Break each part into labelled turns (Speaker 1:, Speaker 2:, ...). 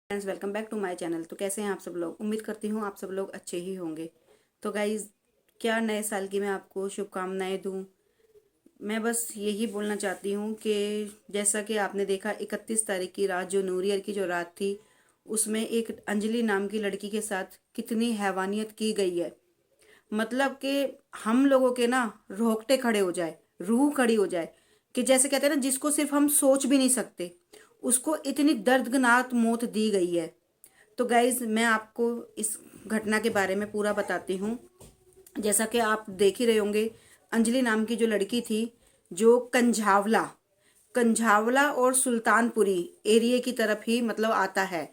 Speaker 1: Friends, welcome back to my channel. तो कैसे हैं आप सब लोग? उम्मीद करती हूँ आप सब लोग अच्छे ही होंगे। तो गाइज, क्या नए साल की मैं आपको शुभकामनाएं दूं। मैं बस यही बोलना चाहती हूँ कि जैसा कि आपने देखा 31 तारीख की रात, जो न्यू ईयर की जो रात थी, उसमें एक अंजलि नाम की लड़की के साथ कितनी हैवानियत की गई है। मतलब कि हम लोगों के ना रोंगटे खड़े हो जाए, रूह खड़ी हो जाए, कि जैसे कहते हैं ना, जिसको सिर्फ हम सोच भी नहीं सकते, उसको इतनी दर्दनाक मौत दी गई है। तो गाइज, मैं आपको इस घटना के बारे में पूरा बताती हूँ। जैसा कि आप देख ही रहे होंगे, अंजलि नाम की जो लड़की थी, जो कंझावला कंझावला और सुल्तानपुरी एरिया की तरफ ही मतलब आता है।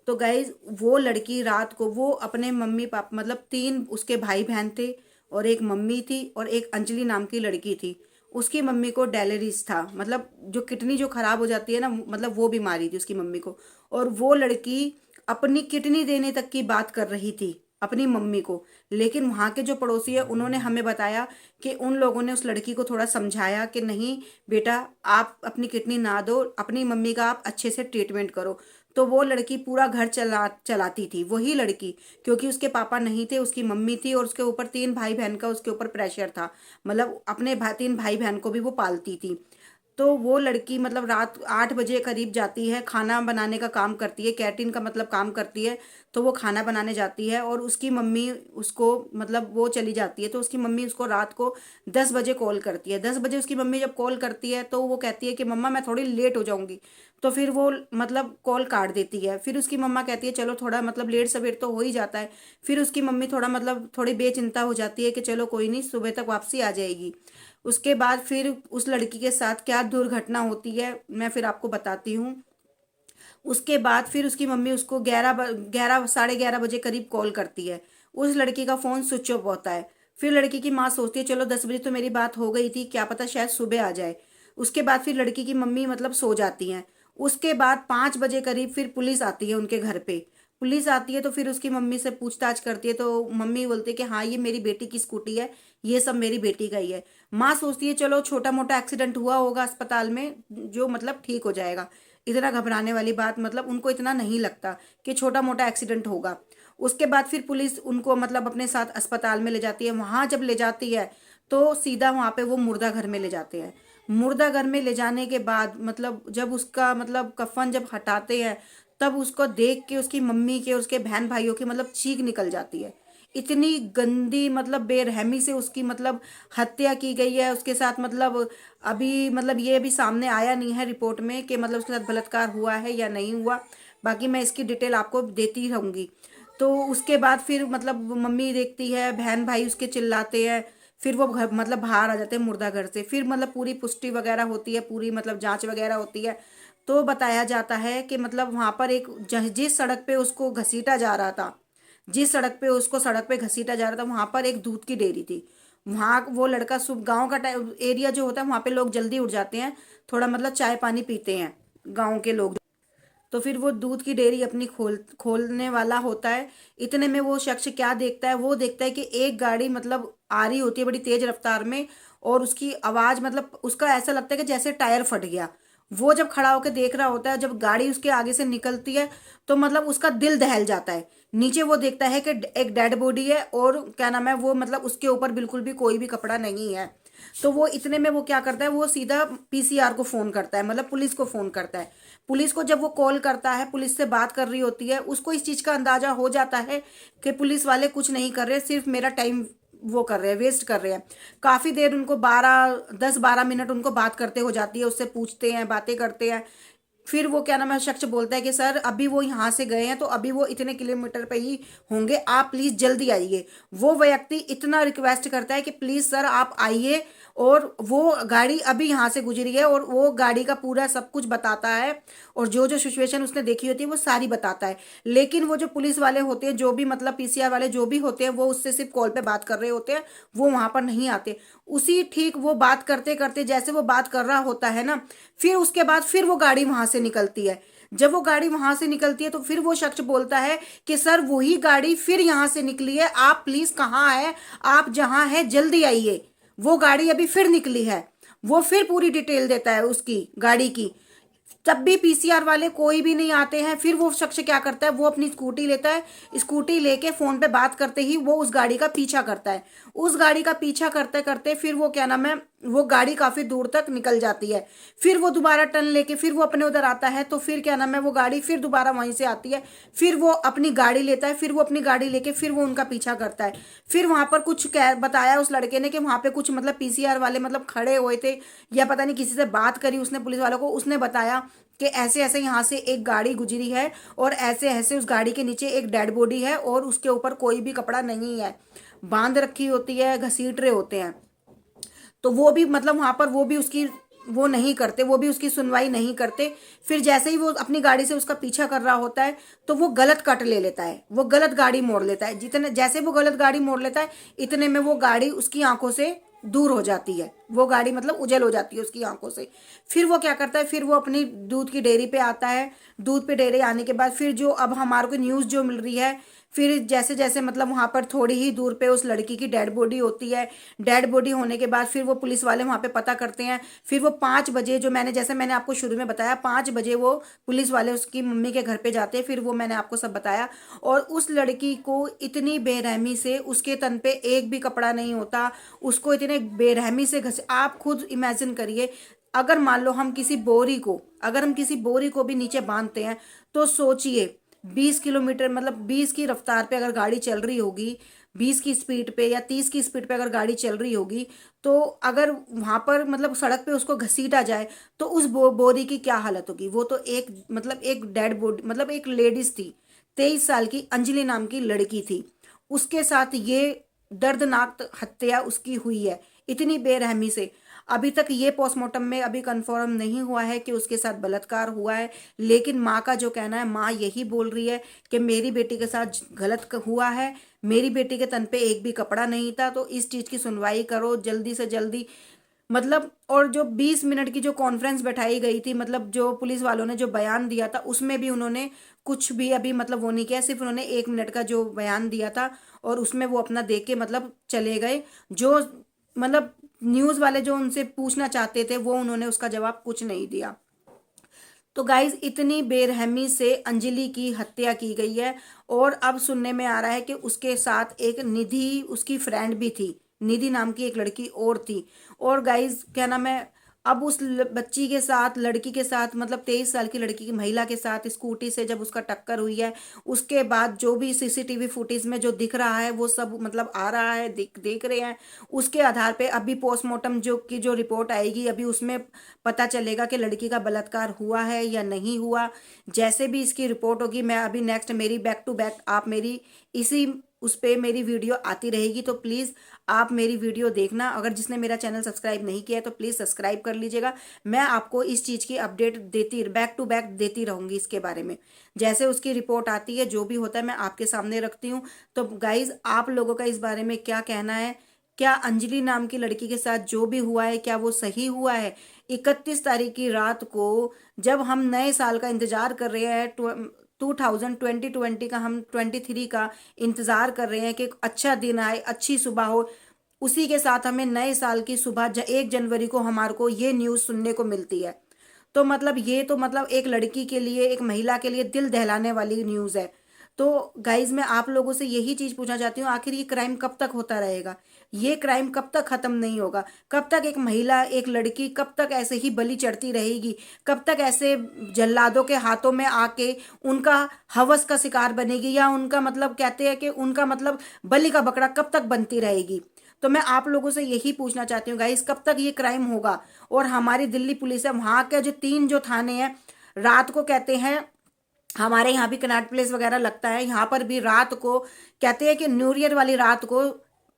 Speaker 1: तो गाइज, वो लड़की रात को वो अपने मम्मी पापा मतलब तीन उसके भाई बहन थे, और एक मम्मी थी और एक अंजलि नाम की लड़की थी। उसकी मम्मी को डायलिसिस था, मतलब जो किडनी जो खराब हो जाती है ना, मतलब वो बीमारी थी उसकी मम्मी को। और वो लड़की अपनी किडनी देने तक की बात कर रही थी अपनी मम्मी को। लेकिन वहाँ के जो पड़ोसी है, उन्होंने हमें बताया कि उन लोगों ने उस लड़की को थोड़ा समझाया कि नहीं बेटा, आप अपनी किडनी ना दो, अपनी मम्मी का आप अच्छे से ट्रीटमेंट करो। तो वो लड़की पूरा घर चलाती थी, वही लड़की। क्योंकि उसके पापा नहीं थे, उसकी मम्मी थी, और उसके ऊपर तीन भाई बहन का उसके ऊपर प्रेशर था। मतलब अपने तीन भाई बहन को भी वो पालती थी। तो वो लड़की मतलब रात 8 बजे करीब जाती है, खाना बनाने का काम करती है, कैटरिंग का मतलब काम करती है। तो वो खाना बनाने जाती है, और उसकी मम्मी उसको मतलब वो चली जाती है, तो उसकी मम्मी उसको रात को 10 बजे कॉल करती है। 10 बजे उसकी मम्मी जब कॉल करती है, तो वो कहती है कि मम्मा मैं थोड़ी लेट हो जाऊंगी। तो फिर वो मतलब कॉल काट देती है। फिर उसकी मम्मा कहती है चलो थोड़ा मतलब लेट सवेर तो हो ही जाता है। फिर उसकी मम्मी थोड़ा मतलब थोड़ी बेचिंता हो जाती है कि चलो कोई नहीं, सुबह तक वापसी आ जाएगी। उसके बाद फिर उस लड़की के साथ क्या दुर्घटना होती है, मैं फिर आपको बताती हूँ। उसके बाद फिर उसकी मम्मी उसको 11 साढ़े 11 बजे करीब कॉल करती है। उस लड़की का फ़ोन स्विच ऑफ होता है। फिर लड़की की माँ सोचती है चलो 10 बजे तो मेरी बात हो गई थी, क्या पता शायद सुबह आ जाए। उसके बाद फिर लड़की की मम्मी मतलब सो जाती हैं। उसके बाद 5 बजे करीब फिर पुलिस आती है उनके घर पे। पुलिस आती है तो फिर उसकी मम्मी से पूछताछ करती है, तो मम्मी बोलती है कि हाँ ये मेरी बेटी की स्कूटी है, ये सब मेरी बेटी का ही है। माँ सोचती है चलो छोटा मोटा एक्सीडेंट हुआ होगा अस्पताल में, जो मतलब ठीक हो जाएगा। इतना घबराने वाली बात मतलब उनको इतना नहीं लगता कि छोटा मोटा एक्सीडेंट होगा। उसके बाद फिर पुलिस उनको मतलब अपने साथ अस्पताल में ले जाती है। वहां जब ले जाती है, तो सीधा वहां पे वो मुर्दा घर में ले जाते हैं। मुर्दा घर में ले जाने के बाद मतलब जब उसका मतलब कफन जब हटाते हैं, तब उसको देख के उसकी मम्मी के और उसके बहन भाइयों की मतलब चीख निकल जाती है। इतनी गंदी मतलब बेरहमी से उसकी मतलब हत्या की गई है उसके साथ। मतलब अभी मतलब ये भी सामने आया नहीं है रिपोर्ट में कि मतलब उसके साथ बलात्कार हुआ है या नहीं हुआ। बाकी मैं इसकी डिटेल आपको देती रहूंगी। तो उसके बाद फिर मतलब मम्मी देखती है, बहन भाई उसके चिल्लाते हैं। फिर वो घर मतलब बाहर आ जाते हैं मुर्दा घर से। फिर मतलब पूरी पुष्टि वगैरह होती है, पूरी मतलब जांच वगैरह होती है। तो बताया जाता है कि मतलब वहां पर एक जिस सड़क पे उसको घसीटा जा रहा था, जिस सड़क पे उसको सड़क पे घसीटा जा रहा था, वहां पर एक दूध की डेयरी थी। वहां वो लड़का सुबह गांव का एरिया जो होता है, वहां पे लोग जल्दी उठ जाते हैं, थोड़ा मतलब चाय पानी पीते हैं गांव के लोग। तो फिर वो दूध की डेयरी अपनी खोलने वाला होता है। इतने में वो शख्स क्या देखता है, वो देखता है कि एक गाड़ी मतलब आ रही होती है बड़ी तेज रफ्तार में। और उसकी आवाज मतलब उसका ऐसा लगता है कि जैसे टायर फट गया। वो जब खड़ा होकर देख रहा होता है, जब गाड़ी उसके आगे से निकलती है, तो मतलब उसका दिल दहल जाता है। नीचे वो देखता है कि एक डेड बॉडी है, और क्या नाम है वो मतलब उसके ऊपर बिल्कुल भी कोई भी कपड़ा नहीं है। तो वो इतने में वो क्या करता है, वो सीधा पीसीआर को फोन करता है, मतलब पुलिस को फोन करता है। पुलिस को जब वो कॉल करता है, पुलिस से बात कर रही होती है, उसको इस चीज का अंदाजा हो जाता है कि पुलिस वाले कुछ नहीं कर रहे, सिर्फ मेरा टाइम वो कर रहे हैं, वेस्ट कर रहे हैं। काफी देर उनको 10-12 मिनट उनको बात करते हो जाती है, उससे पूछते हैं, बातें करते हैं। फिर वो क्या नाम है शख्स बोलता है कि सर अभी वो यहाँ से गए हैं, तो अभी वो इतने किलोमीटर पे ही होंगे, आप प्लीज जल्दी आइए। वो व्यक्ति इतना रिक्वेस्ट करता है कि प्लीज सर आप आइए। और वो गाड़ी अभी यहाँ से गुजरी है, और वो गाड़ी का पूरा सब कुछ बताता है, और जो जो सिचुएशन उसने देखी होती है वो सारी बताता है। लेकिन वो जो पुलिस वाले होते हैं, जो भी मतलब पीसीआर वाले जो भी होते हैं, वो उससे सिर्फ कॉल पे बात कर रहे होते हैं, वो वहां पर नहीं आते। उसी ठीक वो बात करते करते जैसे वो बात कर रहा होता है ना, फिर उसके बाद फिर वो गाड़ी वहां से निकलती है। जब वो गाड़ी वहां से निकलती है, तो फिर वो शख्स बोलता है कि सर वही गाड़ी फिर यहां से निकली है, आप प्लीज कहाँ है, आप जहां है जल्दी आइए, वो गाड़ी अभी फिर निकली है। वो फिर पूरी डिटेल देता है उसकी गाड़ी की। तब भी पीसीआर वाले कोई भी नहीं आते हैं। फिर वो शख्स क्या करता है, वो अपनी स्कूटी लेता है, स्कूटी लेके फोन पे बात करते ही वो उस गाड़ी का पीछा करता है। उस गाड़ी का पीछा करते करते फिर वो क्या नाम है, वो गाड़ी काफी दूर तक निकल जाती है। फिर वो दोबारा टर्न लेके फिर वो अपने उधर आता है, तो फिर क्या नाम है, वो गाड़ी फिर दोबारा वहीं से आती है। फिर वो अपनी गाड़ी लेता है, फिर वो अपनी गाड़ी लेके फिर वो उनका पीछा करता है। फिर वहां पर कुछ बताया उस लड़के ने कि वहां पे कुछ मतलब पीसीआर वाले मतलब खड़े हुए थे, या पता नहीं किसी से बात करी उसने पुलिस वालों को। उसने बताया कि ऐसे ऐसे यहाँ से एक गाड़ी गुजरी है और ऐसे ऐसे उस गाड़ी के नीचे एक डेड बॉडी है और उसके ऊपर कोई भी कपड़ा नहीं है, बांध रखी होती है, घसीट रहे होते हैं। तो वो भी मतलब वहां पर वो भी उसकी वो नहीं करते, वो भी उसकी सुनवाई नहीं करते। फिर जैसे ही वो अपनी गाड़ी से उसका पीछा कर रहा होता है, तो वो गलत कट ले लेता है, वो गलत गाड़ी मोड़ लेता है। जितने जैसे वो गलत गाड़ी मोड़ लेता है, इतने में वो गाड़ी उसकी आंखों से दूर हो जाती है, वो गाड़ी मतलब उजल हो जाती है उसकी आंखों से। फिर वो क्या करता है, फिर वो अपनी दूध की डेयरी पे आता है। दूध पे डेयरी आने के बाद फिर जो अब हमारे को न्यूज़ जो मिल रही है, फिर जैसे जैसे मतलब वहां पर थोड़ी ही दूर पे उस लड़की की डेड बॉडी होती है। डेड बॉडी होने के बाद फिर वो पुलिस वाले वहां पे पता करते हैं। फिर वो 5 बजे, जो मैंने जैसे मैंने आपको शुरू में बताया, 5 बजे वो पुलिस वाले उसकी मम्मी के घर पे जाते हैं। फिर वो मैंने आपको सब बताया। और उस लड़की को इतनी बेरहमी से, उसके तन पे एक भी कपड़ा नहीं होता, उसको इतने बेरहमी से घस, आप खुद इमेजिन करिए। अगर मान लो हम किसी बोरी को, अगर हम किसी बोरी को भी नीचे बांधते हैं, तो सोचिए 20 किलोमीटर मतलब 20 की रफ्तार पे अगर गाड़ी चल रही होगी, 20 की स्पीड पे या 30 की स्पीड पे अगर गाड़ी चल रही होगी, तो अगर वहां पर मतलब सड़क पे उसको घसीटा जाए, तो उस बोरी की क्या हालत होगी। वो तो एक मतलब एक डेड बॉडी, मतलब एक लेडीज थी, 23 साल की अंजलि नाम की लड़की थी। उसके साथ ये दर्दनाक हत्या उसकी हुई है, इतनी बेरहमी से। अभी तक ये पोस्टमार्टम में अभी कंफर्म नहीं हुआ है कि उसके साथ बलात्कार हुआ है, लेकिन माँ का जो कहना है, माँ यही बोल रही है कि मेरी बेटी के साथ गलत हुआ है, मेरी बेटी के तन पे एक भी कपड़ा नहीं था। तो इस चीज़ की सुनवाई करो जल्दी से जल्दी। मतलब और जो 20 मिनट की जो कॉन्फ्रेंस बैठाई गई थी, मतलब जो पुलिस वालों ने जो बयान दिया था, उसमें भी उन्होंने कुछ भी अभी मतलब वो नहीं किया। सिर्फ उन्होंने 1 मिनट का जो बयान दिया था और उसमें वो अपना दे के मतलब चले गए। जो मतलब न्यूज़ वाले जो उनसे पूछना चाहते थे, वो उन्होंने उसका जवाब कुछ नहीं दिया। तो गाइज इतनी बेरहमी से अंजलि की हत्या की गई है। और अब सुनने में आ रहा है कि उसके साथ एक निधि उसकी फ्रेंड भी थी, निधि नाम की एक लड़की और थी। और गाइज क्या नाम है, अब उस बच्ची के साथ, लड़की के साथ, मतलब 23 साल की लड़की की, महिला के साथ स्कूटी से जब उसका टक्कर हुई है, उसके बाद जो भी सीसीटीवी फुटेज में जो दिख रहा है वो सब मतलब आ रहा है, देख रहे हैं। उसके आधार पे अभी पोस्टमार्टम जो रिपोर्ट आएगी, अभी उसमें पता चलेगा कि लड़की का बलात्कार हुआ है या नहीं हुआ। जैसे भी इसकी रिपोर्ट होगी, मैं अभी नेक्स्ट मेरी बैक टू बैक आप मेरी इसी उस पे मेरी वीडियो आती रहेगी। तो प्लीज़ आप मेरी वीडियो देखना। अगर जिसने मेरा चैनल सब्सक्राइब नहीं किया है तो प्लीज़ सब्सक्राइब कर लीजिएगा। मैं आपको इस चीज़ की अपडेट देती, बैक टू बैक देती रहूंगी इसके बारे में। जैसे उसकी रिपोर्ट आती है, जो भी होता है, मैं आपके सामने रखती हूँ। तो गाइज आप लोगों का इस बारे में क्या कहना है? क्या अंजलि नाम की लड़की के साथ जो भी हुआ है, क्या वो सही हुआ है? 31 तारीख की रात को, जब हम नए साल का इंतजार कर रहे हैं, 2020 का, हम 23 का इंतजार कर रहे हैं कि एक अच्छा दिन आए, अच्छी सुबह हो, उसी के साथ हमें नए साल की सुबह 1 जनवरी को हमारे को ये न्यूज़ सुनने को मिलती है। तो मतलब ये तो मतलब एक लड़की के लिए, एक महिला के लिए दिल दहलाने वाली न्यूज़ है। तो गाइज मैं आप लोगों से यही चीज़ पूछना चाहती हूँ, आखिर ये क्राइम कब तक होता रहेगा? ये क्राइम कब तक खत्म नहीं होगा? कब तक एक महिला, एक लड़की कब तक ऐसे ही बलि चढ़ती रहेगी? कब तक ऐसे जल्लादों के हाथों में आके उनका हवस का शिकार बनेगी, या उनका मतलब कहते हैं कि उनका मतलब बलि का बकरा कब तक बनती रहेगी? तो मैं आप लोगों से यही पूछना चाहती हूँ गाइस, कब तक ये क्राइम होगा? और हमारी दिल्ली पुलिस है, वहां के जो 3 थाने हैं, रात को कहते हैं, हमारे यहाँ भी कनॉट प्लेस वगैरह लगता है, यहाँ पर भी रात को कहते हैं कि न्यू ईयर वाली रात को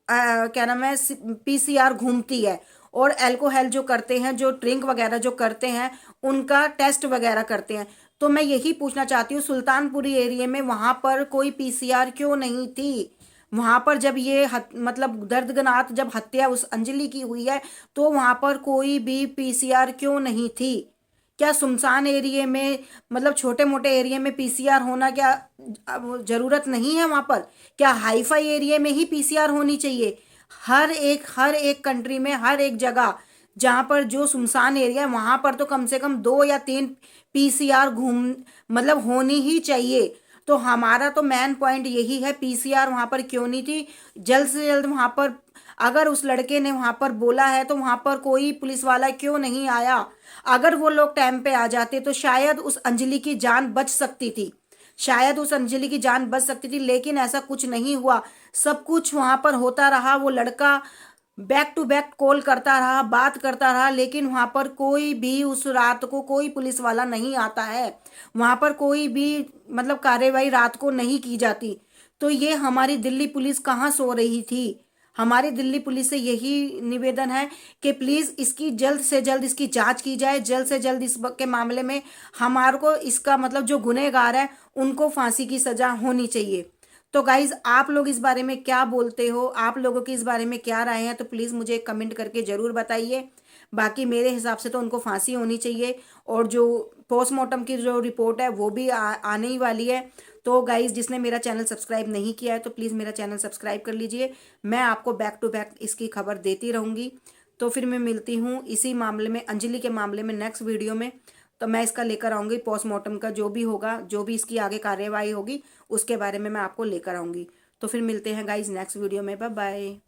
Speaker 1: क्या नाम है, पीसीआर घूमती है और अल्कोहल जो करते हैं, जो ड्रिंक वगैरह जो करते हैं, उनका टेस्ट वगैरह करते हैं। तो मैं यही पूछना चाहती हूँ, सुल्तानपुरी एरिया में वहां पर कोई पीसीआर क्यों नहीं थी? वहां पर जब ये मतलब दर्दनाक जब हत्या उस अंजलि की हुई है, तो वहां पर कोई भी पीसीआर क्यों नहीं थी? क्या सुनसान एरिया में, मतलब छोटे मोटे एरिया में पीसीआर होना क्या अब जरूरत नहीं है वहां पर? क्या हाईफाई एरिया में ही पीसीआर होनी चाहिए? हर एक कंट्री में, हर एक जगह जहाँ पर जो सुनसान एरिया है वहाँ पर तो कम से कम 2 या 3 पीसीआर मतलब होनी ही चाहिए। तो हमारा तो मेन पॉइंट यही है, पीसीआर वहाँ पर क्यों नहीं थी? जल्द से जल्द वहाँ पर, अगर उस लड़के ने वहाँ पर बोला है तो वहाँ पर कोई पुलिस वाला क्यों नहीं आया? अगर वो लोग टाइम पे आ जाते तो शायद उस अंजलि की जान बच सकती थी, शायद उस अंजलि की जान बच सकती थी, लेकिन ऐसा कुछ नहीं हुआ। सब कुछ वहां पर होता रहा, वो लड़का बैक टू बैक कॉल करता रहा, बात करता रहा, लेकिन वहां पर कोई भी उस रात को कोई पुलिस वाला नहीं आता है, वहां पर कोई भी मतलब कार्रवाई रात को नहीं की जाती। तो ये हमारी दिल्ली पुलिस कहाँ सो रही थी? हमारी दिल्ली पुलिस से यही निवेदन है कि प्लीज इसकी जल्द से जल्द इसकी जांच की जाए, जल्द से जल्द इस के मामले में हमारे को इसका मतलब जो गुनहगार है उनको फांसी की सजा होनी चाहिए। तो गाइज आप लोग इस बारे में क्या बोलते हो? आप लोगों की इस बारे में क्या राय है? तो प्लीज मुझे कमेंट करके जरूर बताइए। बाकी मेरे हिसाब से तो उनको फांसी होनी चाहिए, और जो पोस्टमार्टम की जो रिपोर्ट है वो भी आने ही वाली है। तो गाइज जिसने मेरा चैनल सब्सक्राइब नहीं किया है तो प्लीज़ मेरा चैनल सब्सक्राइब कर लीजिए। मैं आपको बैक टू बैक इसकी खबर देती रहूँगी। तो फिर मैं मिलती हूँ इसी मामले में, अंजलि के मामले में, नेक्स्ट वीडियो में। तो मैं इसका लेकर आऊँगी पोस्टमार्टम का जो भी होगा, जो भी इसकी आगे कार्यवाही होगी उसके बारे में मैं आपको लेकर आऊँगी। तो फिर मिलते हैं गाइज नेक्स्ट वीडियो में। Bye bye.